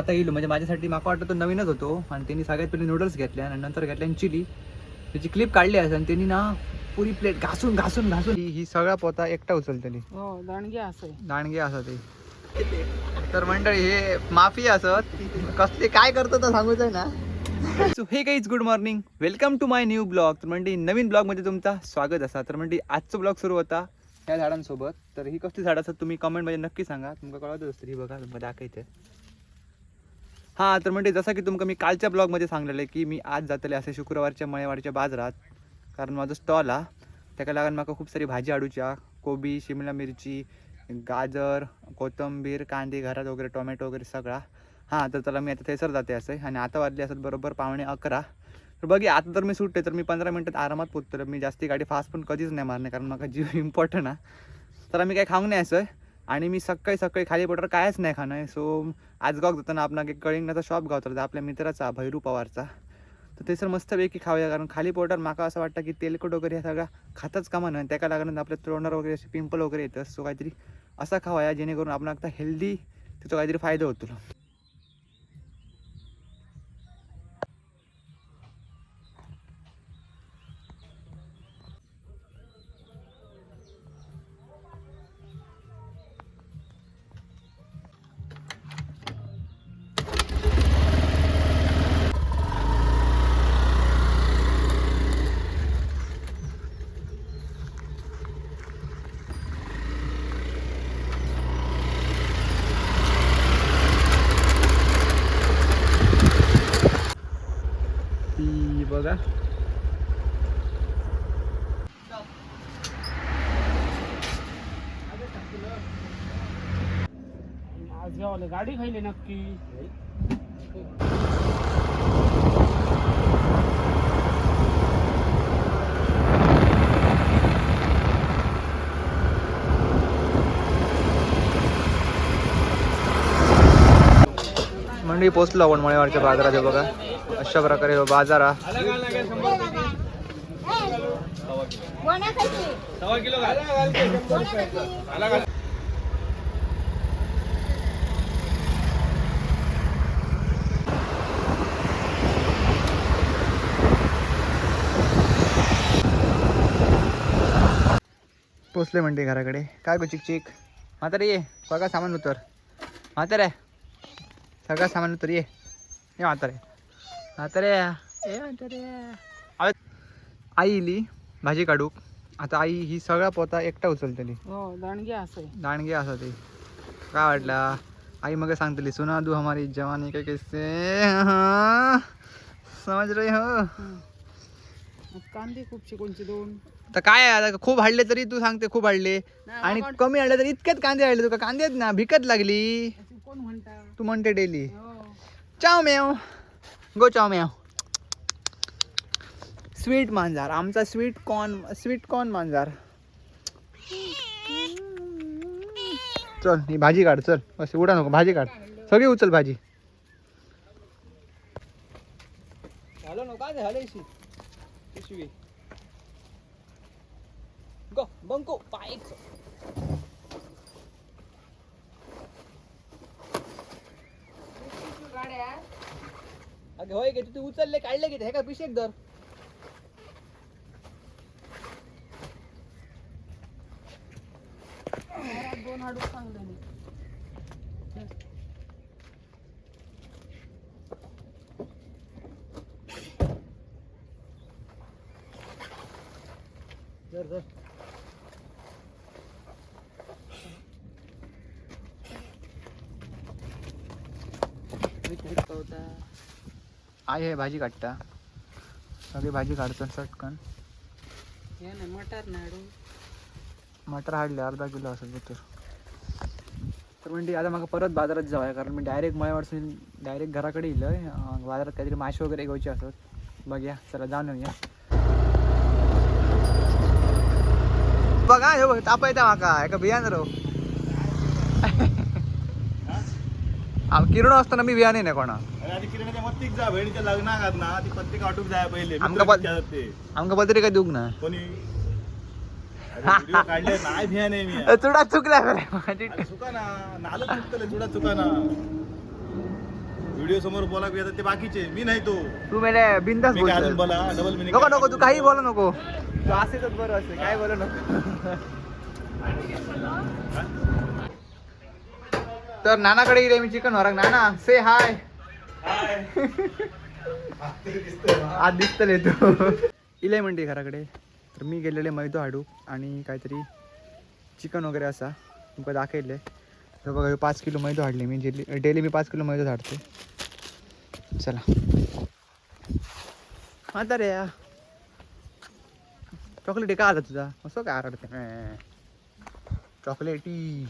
आता येईल म्हणजे माझ्यासाठी माका वाटतं तो नवीनच होतो आणि त्यांनी सगळ्यात पहिले नूडल्स घेतल्या आणि नंतर घेतल्या चिली. त्याची क्लिप काढली आहे आणि त्यांनी ना पुरी प्लेट घासून घासून घासून ही सगळा पोता एकटा उचलतली. हो दांडगे असं ते. तर मंडळी हे माफी असत कसले काय करतो तर सांगूच आहे ना. So hey guys good morning, welcome to my new blog. तर म्हणजे नवीन ब्लॉगमध्ये तुमचा स्वागत असा. तर म्हणजे आजचा ब्लॉग सुरू होता ह्या झाडांसोबत. तर ही कसली झाड असतात तुम्ही कमेंटमध्ये नक्की सांगा, तुमका कळत असतं. ही बघा तुम्हाला दाखवायचं. हां, तर म्हणजे जसं की तुमका मी कालच्या ब्लॉगमध्ये सांगलेलं आहे की मी आज जातले असे शुक्रवारच्या मळेवाडच्या बाजारात, कारण माझं स्टॉल हा. त्याका लागून म्हाका खूप सारी भाजी हाडूच्या, कोबी, शिमला मिरची, गाजर, कोथिंबीर, कांदे घरात वगैरे, टोमॅटो वगैरे सगळा. हां, तर चला मी आता थैसर जाते असं. आणि आता वाजले असत बरोबर 11:15. तर बघा आता तर मी सुटते तर मी 15 मिनिटात आरामात पोचतो. तर मी जास्ती गाडी फास्ट पण कधीच नाही मारणे, कारण मला जीव इम्पॉर्टंट आहे. तर आम्ही काही खाऊ नाही असं. आणि मी सकाळी सकाळी खाली पोटावर कायच नाही खाणं. सो आज गाव जाताना आपण एक कळिंगणाचा शॉप गावतो आपल्या मित्राचा भैरू पवारचा. तर ते सर मस्तपैकी खाऊया, कारण खाली पोटावर माका असं वाटतं की तेलकट वगैरे हे सगळं खाताच कामा नाही. त्याला लागून आपल्या तोंडावर वगैरे असे पिंपल वगैरे येतं. सो काहीतरी असा खावाया जेणेकरून आपण आता हेल्दी त्याचा काहीतरी फायदा होतो. ती बघा आज गावाला गाडी खायली नक्की. मंडळी पोचलो आपण मळेवाडच्या बाजारात. हे बघा अशा प्रकारे हो बाजार हा. पोचले म्हणते घराकडे. काय गो चिक चिक म्हातारे ये, सगळं सामान उतर. म्हातारे सगळं सामान उतर, ये म्हातारे. म्हातारे ए म्हातारे. आई इली भाजी काढूक. आता आई ही सगळा पोता एकटा उचलतली. दांडगे असं ते. काय वाटला आई मग सांगतली, सुना दू हमारी जवानी के किस्से, समज रही हो. कांदे खूपशे कोणचे दोन. तर काय आहे, खूप हाडले तरी तू सांगते खूप हाडले आणि कमी हाडले तरी इतकेच कांदे हाडले. तुका कांदेच ना भिकत लागली. कोण म्हणता? तू म्हणते डेली चाव मेव गो चाव मेव. स्वीट मांजार आमचा, स्वीट कॉर्न मांजार. चल ही भाजी काढ, चल बस उडा नको, भाजी काढ सगळी उचल भाजी. हॅलो नको हलेशी पिशवी गो बंको पायच. अगे होय गे, तू उचलले काढले की हे का पिशेक दर. दोन हाडूक सांगले. दर आई हे भाजी काढता, सगळी भाजी काढतो चटकन. मटार नाही मटर हाडले अर्धा किलो असेल तर. तर म्हणजे आता मला परत बाजारात जाऊया, कारण मी डायरेक्ट मळेवाडसून डायरेक्ट घराकडे येईल. बाजारात काहीतरी मासे वगैरे घ्यायचे असत. बघूया चला जाऊन येऊया. बघा हे बघ तापा येता माका एका बियाण राव. किरण असताना मी बियाणे नाही कोणा. आमका पत्रिका देऊक ना काढले नाही भिया नाही मी चुडा चुकला चुका ना नालो चुकतले चुडा चुका ना व्हिडिओ समोर बोला येतात ते बाकीचे, मी नाही तो. तू मेले बिंदास मी काय अजून बोल. बोला डबल मिनिंग. नको नको, तू काही बोलू नको. तू असेच बरं असेल, काय बोलू नको. तर नानाकडे गेले मी चिकन वराक. नाना से हाय. आज दिसतले तू. इले म्हणते घराकडे. तर मी गेलेले मैदो हाडू आणि काहीतरी चिकन वगैरे असा तुमका दाखवले. तर बघा 5 किलो मैदो हाडले मी. डेली मी 5 किलो मैदो हाडते. चला आता रे चॉकलेट का आला तुझा असं काय आरडते चॉकलेटी.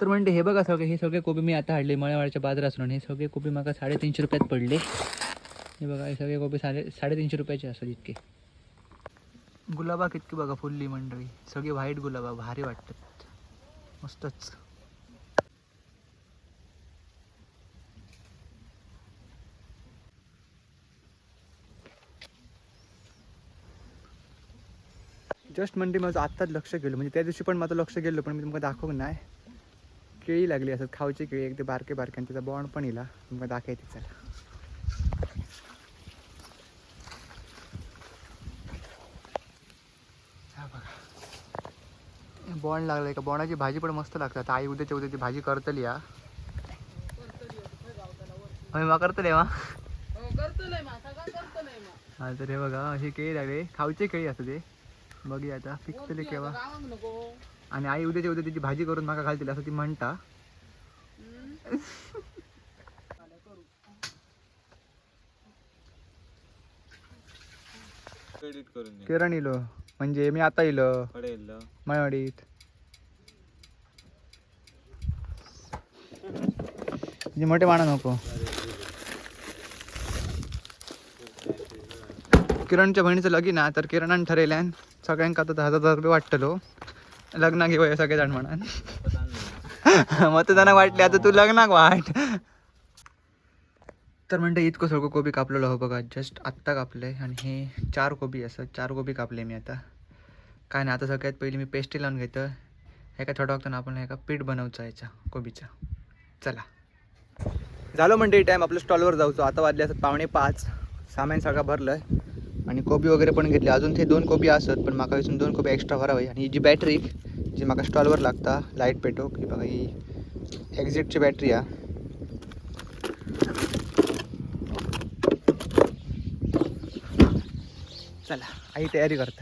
तर म्हणते हे बघा सगळे, हे सगळे कोबी मी आता हाडले मळेवाड्याच्या बाजारातून. हे सगळे कोबी मला 350 रुपयात पडले. हे बघा हे सगळे कोबी 350 रुपयाचे असतात इतके. गुलाबा कितकी बघा फुलली मंडळी, सगळे व्हाईट गुलाबा भारी वाटतात मस्तच. जस्ट म्हणजे माझं आत्ताच लक्ष गेलं, म्हणजे त्या दिवशी पण माझं लक्ष गेलं पण मी तुमका दाखवू नाही. केळी लागली असतात, खाऊची केळी एकदम बारके बारके आणि त्याचा बॉन्ड पण येला तुमका दाखवायची. चला बॉन्ड लागलाय का. बॉन्डाची भाजी पण मस्त लागतात. आई उद्याच्या उद्या ती भाजी करतली. हा मा करतले मा. हा तर हे बघा हे केळी लागले, खाऊचे केळी असं ते बघूया आता पिकतले केव्हा. आणि आई उद्याच्या उद्या त्याची भाजी करून माका घालतील असं ती म्हणता. किरण इलो म्हणजे मी आता इलो मायवाडीत. म्हणजे मोठे माना नको. किरणच्या बहिणीचं लगीन आहे तर किरणाने ठरवल्यान सगळ्यांका आता 10,000 रुपये वाटतलो लग्न घेऊया सगळेजण म्हणा. मतदानाक वाटले आता तू लग्नाक वाट. तर म्हणते इतकं सगळं कोबी कापलेलं हो बघा, जस्ट आत्ता कापलंय. आणि हे 4 कोबी असं 4 कोबी कापले मी आता. काय नाही आता सगळ्यात पहिली मी पेस्टी लावून घेतो. हे काय थोडं वागताना आपण एका पीठ बनवचा याचा कोबीचा. चला झालं म्हणते टाईम आपलं स्टॉलवर जाऊचो. आता वाजले असतात 4:45. सामान सगळं भरलं आहे आणि कोबी वगैरे पण घेतले. अजून ते 2 कोबी असत पण माका इथून 2 कोबी एक्स्ट्रा भरावी. आणि ही जी बॅटरी जी माका स्टॉलवर लागता लाईट पेटोक, ही बघा ही एक्झिटची बॅटरी आहे. चला आई तयारी करता.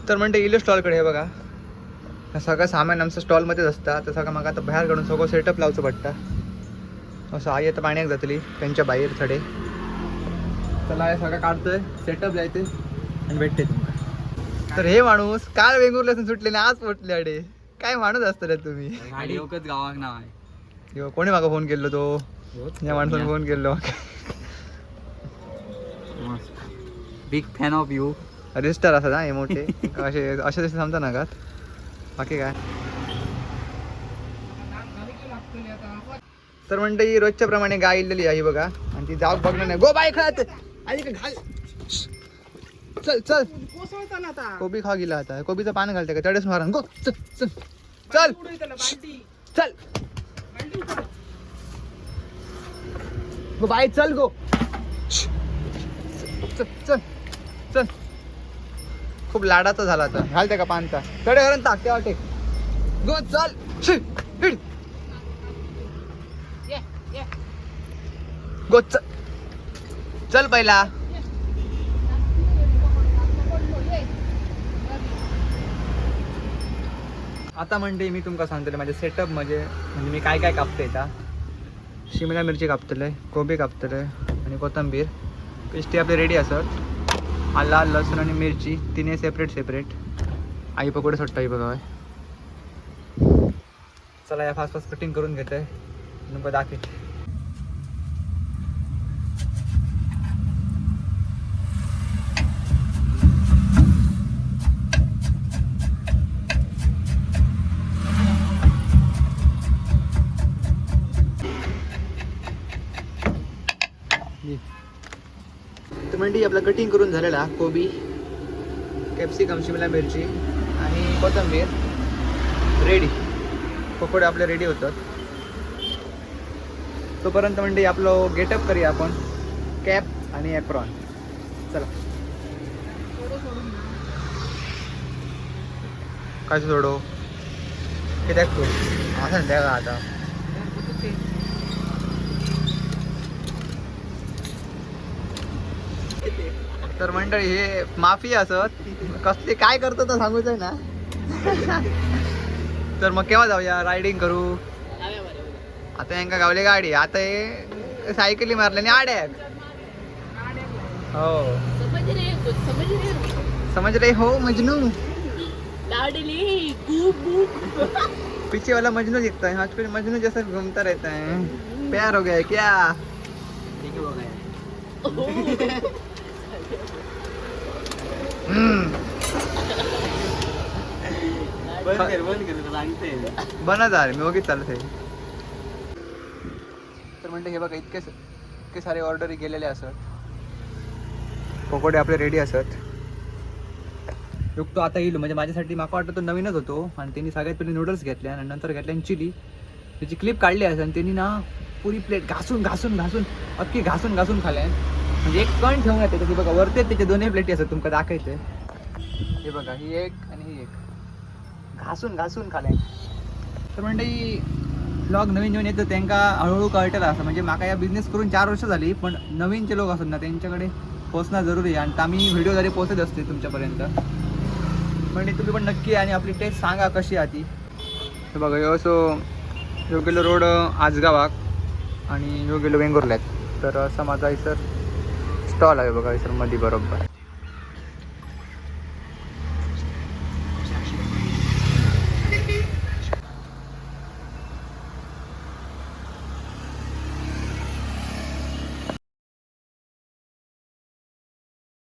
तर म्हणते इलो स्टॉलकडे हे बघा सगळं सामान आमचं स्टॉलमध्येच असतं. तर सगळं मग आता बाहेर काढून सगळं सेटअप लावचं पडतं. असं आई आता पाण्यात जातली त्यांच्या बाहेर थोडे. चला हे सगळं काढतोय सेटअप जायते आणि भेटते तुम्हाला. तर हे माणूस काल वेंगुर्ल्यातून सुटले ना आज पोटले अडे. काय माणूस असतं रे तुम्ही. गाडी गावाक नाव आहे. कोणी मागा फोन केलो तो या माणसाने फोन केलो. Big fan of you. Register असतात ना हे मोठे असे असे तसे समजा ना का बाकी काय. तर म्हणते ही रोजच्या प्रमाणे गाय इलेली आहे बघा आणि ती जाऊ बघणार नाही. गो बाय खात घाल. चल चल कोबी खा गेला आता. कोबीचं पान घालते का तडेच मारा. गो चल चल चल चल गो बाय चल गो चल चल चल. खूप लाडाचा झाला आता. घालते का पानचा तडे घरून टाक ते वाटे. गो चल गो चल चल पहिला. आता म्हणते मी तुमका सांगतले माझे सेटअप म्हणजे मी काय काय कापते. आता शिमला मिरची कापतले, कोबी कापतले आणि कोथिंबीर. पेस्टी आपली रेडी असत. आला लसूण आणि मिरची तिने सेपरेट. आई पकोडे सोडता ही बघा. चला या फास्ट कटिंग करून घेते नंतर दाखवते. तर म्हणजे आपला कटिंग करून झालेला कोबी, कॅप्सिकम, शिमला मिरची आणि कोथिंबीर रेडी. पकोडे आपले रेडी होतात. तोपर्यंत म्हणजे आपलं गेटअप करूया आपण, कॅप आणि एप्रॉन. चला. काय सोडो कित्याक तू असं द्या का आता. तर मंडळी हे माफी असत कसले काय करतो तर सांगूच आहे ना. तर मग केव्हा जाऊया रायडिंग करू. आता यांका गावली गाडी, आता हे सायकली मारल्याने आड्याक. हो समझ रहे हो मजनू. पीछे वाला मजनू दिखता है, आजकल मजनू जैसा घूमता रहता है. प्यार हो गया है क्या. बना झाले मी बघित चालत आहे. तर म्हणते हे बघा इतके सारे ऑर्डर गेलेले असत. पकोडे आपले रेडी असत. तो आता येईल म्हणजे माझ्यासाठी माका वाटतं तो नवीनच होतो. आणि त्यांनी सगळ्यात पहिले नूडल्स घेतल्या आणि नंतर घेतल्या चिली. त्याची क्लिप काढली असं आणि त्यांनी ना पुरी प्लेट घासून अख्खी घासून खाल्या. म्हणजे एक कण ठेवून येते त्याची बघा वरती त्याचे दोन्ही प्लेटी असतात तुमका दाखवायचे. हे बघा ही एक आणि ही एक घासून खाल्या. तर म्हणजे ब्लॉग नवीन येतं त्यांना हळूहळू कळटेला असं. म्हणजे माका या बिझनेस करून 4 वर्ष झाली, पण नवीनचे लोक असतात ना त्यांच्याकडे पोहोचणं जरुरी आहे. आणि आम्ही व्हिडिओ जरी पोहोचत असते तुमच्यापर्यंत. म्हणजे तुम्ही पण नक्की आणि आपली टेस्ट सांगा कशी आहे ती. तर बघा ह्यो असो ह्यो गेलो रोड आजगावाक आणि ह्यो गेलो वेंगुर्ल्यात. तर असा माझा इसर स्टॉल आहे बघा इसर मध्ये बरोबर.